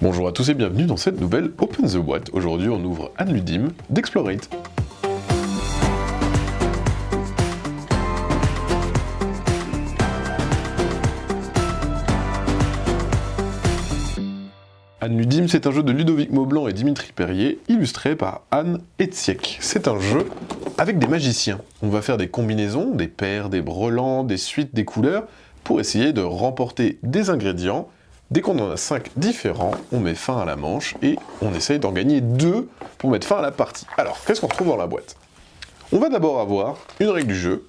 Bonjour à tous et bienvenue dans cette nouvelle Open the What. Aujourd'hui on ouvre Anne Ludim d'Explorate. Anne Ludim, c'est un jeu de Ludovic Maublanc et Dimitri Perrier, illustré par Anne Etziek. C'est un jeu avec des magiciens. On va faire des combinaisons, des paires, des brelans, des suites, des couleurs, pour essayer de remporter des ingrédients. Dès qu'on en a 5 différents, on met fin à la manche et on essaye d'en gagner 2 pour mettre fin à la partie. Alors, qu'est-ce qu'on retrouve dans la boîte? On va d'abord avoir une règle du jeu,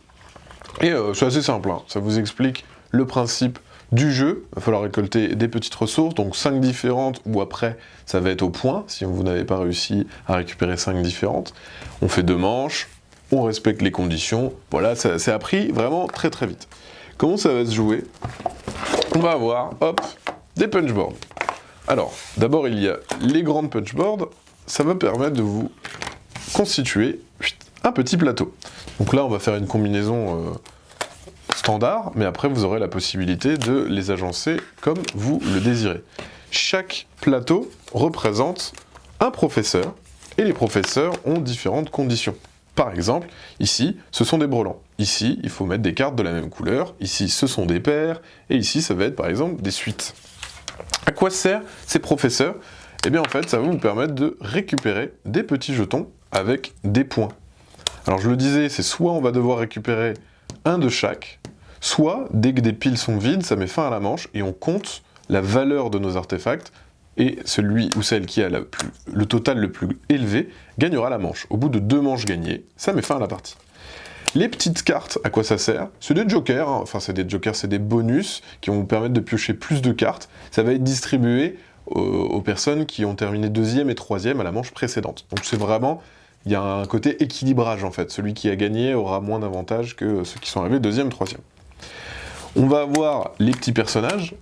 et c'est assez simple, hein. Ça vous explique le principe du jeu. Il va falloir récolter des petites ressources, donc 5 différentes, ou après, ça va être au point, si vous n'avez pas réussi à récupérer 5 différentes. On fait 2 manches, on respecte les conditions, voilà, c'est appris vraiment très très vite. Comment ça va se jouer? On va avoir, hop, des punchboards. Alors, d'abord il y a les grandes punchboards, ça va permettre de vous constituer un petit plateau. Donc là on va faire une combinaison standard, mais après vous aurez la possibilité de les agencer comme vous le désirez. Chaque plateau représente un professeur, et les professeurs ont différentes conditions. Par exemple, ici, ce sont des brelans. Ici, il faut mettre des cartes de la même couleur. Ici, ce sont des paires. Et ici, ça va être par exemple des suites. À quoi servent ces professeurs? Eh bien en fait, ça va vous permettre de récupérer des petits jetons avec des points. Alors je le disais, c'est soit on va devoir récupérer un de chaque, soit dès que des piles sont vides, ça met fin à la manche et on compte la valeur de nos artefacts et celui ou celle qui a le total le plus élevé gagnera la manche. Au bout de 2 manches gagnées, ça met fin à la partie. Les petites cartes, à quoi ça sert? C'est des jokers, hein. Enfin c'est des jokers, c'est des bonus qui vont vous permettre de piocher plus de cartes. Ça va être distribué aux personnes qui ont terminé 2e et 3e à la manche précédente. Donc c'est vraiment, il y a un côté équilibrage en fait. Celui qui a gagné aura moins d'avantages que ceux qui sont arrivés 2e, 3e. On va avoir les petits personnages.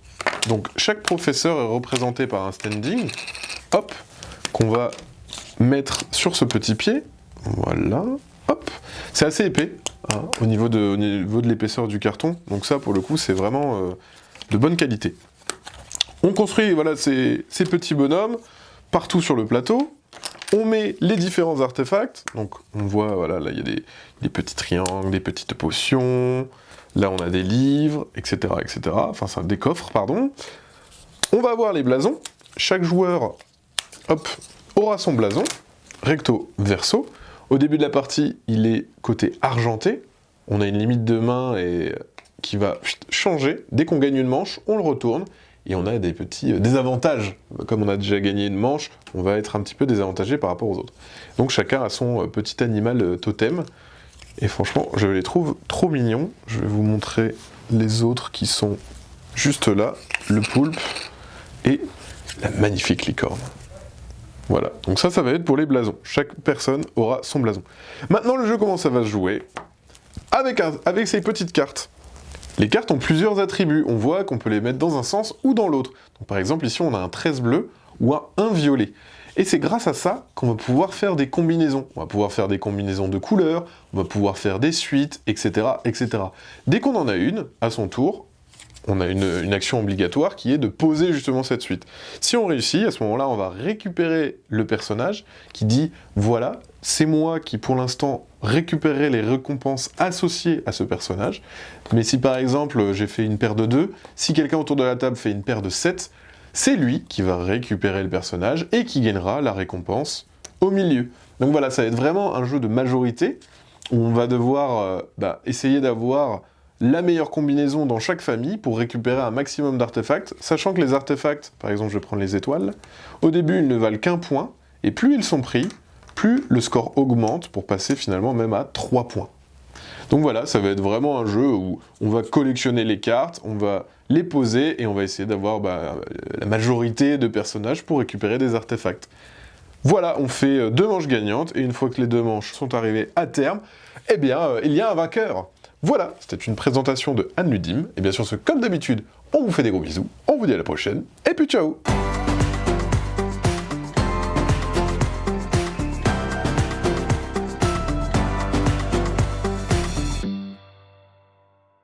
Donc chaque professeur est représenté par un standing, hop, qu'on va mettre sur ce petit pied. Voilà, hop. C'est assez épais, hein, au niveau de l'épaisseur du carton, donc ça pour le coup c'est vraiment de bonne qualité. On construit voilà, ces petits bonhommes partout sur le plateau, on met les différents artefacts, donc on voit, voilà, là il y a des petits triangles, des petites potions, là on a des livres, etc. etc. Enfin c'est des coffres, pardon. On va avoir les blasons, chaque joueur, hop, aura son blason, recto, verso. Au début de la partie, il est côté argenté. On a une limite de main qui va changer. Dès qu'on gagne une manche, on le retourne. Et on a des petits désavantages. Comme on a déjà gagné une manche, on va être un petit peu désavantagé par rapport aux autres. Donc chacun a son petit animal totem. Et franchement, je les trouve trop mignons. Je vais vous montrer les autres qui sont juste là. Le poulpe et la magnifique licorne. Voilà, donc ça va être pour les blasons. Chaque personne aura son blason. Maintenant, le jeu, comment ça va se jouer? Avec ces petites cartes. Les cartes ont plusieurs attributs. On voit qu'on peut les mettre dans un sens ou dans l'autre. Donc, par exemple, ici, on a un 13 bleu ou un 1 violet. Et c'est grâce à ça qu'on va pouvoir faire des combinaisons. On va pouvoir faire des combinaisons de couleurs, on va pouvoir faire des suites, etc. etc. Dès qu'on en a une, à son tour, on a une action obligatoire qui est de poser justement cette suite. Si on réussit, à ce moment-là, on va récupérer le personnage qui dit « Voilà, c'est moi qui, pour l'instant, récupérerai les récompenses associées à ce personnage. Mais si, par exemple, j'ai fait une paire de 2, si quelqu'un autour de la table fait une paire de 7, c'est lui qui va récupérer le personnage et qui gagnera la récompense au milieu. » Donc voilà, ça va être vraiment un jeu de majorité où on va devoir essayer d'avoir la meilleure combinaison dans chaque famille pour récupérer un maximum d'artefacts, sachant que les artefacts, par exemple je vais prendre les étoiles, au début ils ne valent qu'un point, et plus ils sont pris, plus le score augmente pour passer finalement même à 3 points. Donc voilà, ça va être vraiment un jeu où on va collectionner les cartes, on va les poser, et on va essayer d'avoir la majorité de personnages pour récupérer des artefacts. Voilà, on fait 2 manches gagnantes, et une fois que les 2 manches sont arrivées à terme, eh bien, il y a un vainqueur. Voilà, c'était une présentation de Anne Ludim, et bien sûr, comme d'habitude, on vous fait des gros bisous, on vous dit à la prochaine, et puis ciao!